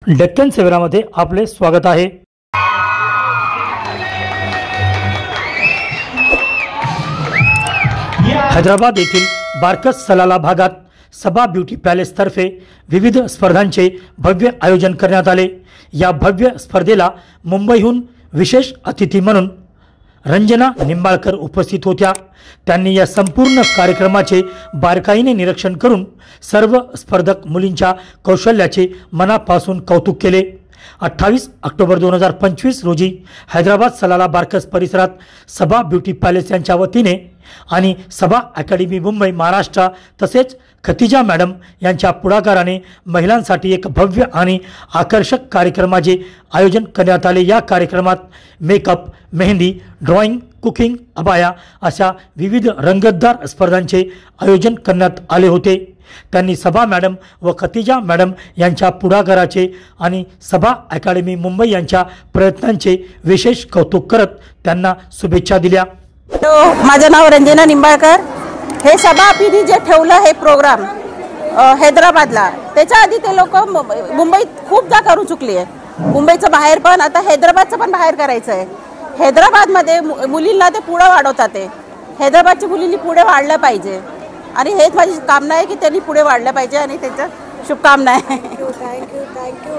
डेक्कन सेवेरामध्ये आपले स्वागत आहे। हैदराबाद येथील बारकस सलाला भागात सबा ब्युटी पॅलेस तर्फे विविध स्पर्धांचे भव्य आयोजन करण्यात आले। या भव्य स्पर्धेला मुंबईहून विशेष अतिथी म्हणून रंजना निंबाळकर उपस्थित होत्या। त्यांनी या संपूर्ण कार्यक्रमाचे बारकाईने निरीक्षण करून सर्व स्पर्धक मुलींच्या कौशल्याचे मनापासून कौतुक केले। 28 ऑक्टोबर 2025 रोजी हैदराबाद सलाला बारकस परिसरात सबा ब्युटी पॅलेस यांच्या वतीने आणि सबा अकॅडमी मुंबई महाराष्ट्र तसेच खतिजा मॅडम यांच्या पुढाकाराने महिलांसाठी एक भव्य आणि आकर्षक कार्यक्रमाचे आयोजन करण्यात आले। या कार्यक्रमात makeup, mehndi, drawing, cooking, abaya अशा विविध रंगतदार स्पर्धांचे आयोजन करण्यात आले होते। त्यांनी सबा मॅडम व खतिजा मॅडम यांच्या पुढाकाराचे आणि सबा अकॅडमी मुंबई यांच्या प्रयत्नांचे विशेष कौतुक करत त्यांना शुभेच्छा दिल्या। माझं नाव रंजना निंबाळकर। हे सबा पीनी जे ठेवलं हे प्रोग्राम हैदराबादला, त्याच्या आधी ते लोक मुंबईत खूपदा करू चुकली आहे। मुंबईचं बाहेर पण, आता हैदराबादचं पण बाहेर करायचं आहे। हैदराबादमध्ये मुलींना ते पुढे वाढवतात। ते हैदराबादच्या मुलींनी पुढे वाढलं पाहिजे आणि हेच माझी कामना आहे की त्यांनी पुढे वाढलं पाहिजे आणि त्याचं शुभकामना आहे। थँक्यू।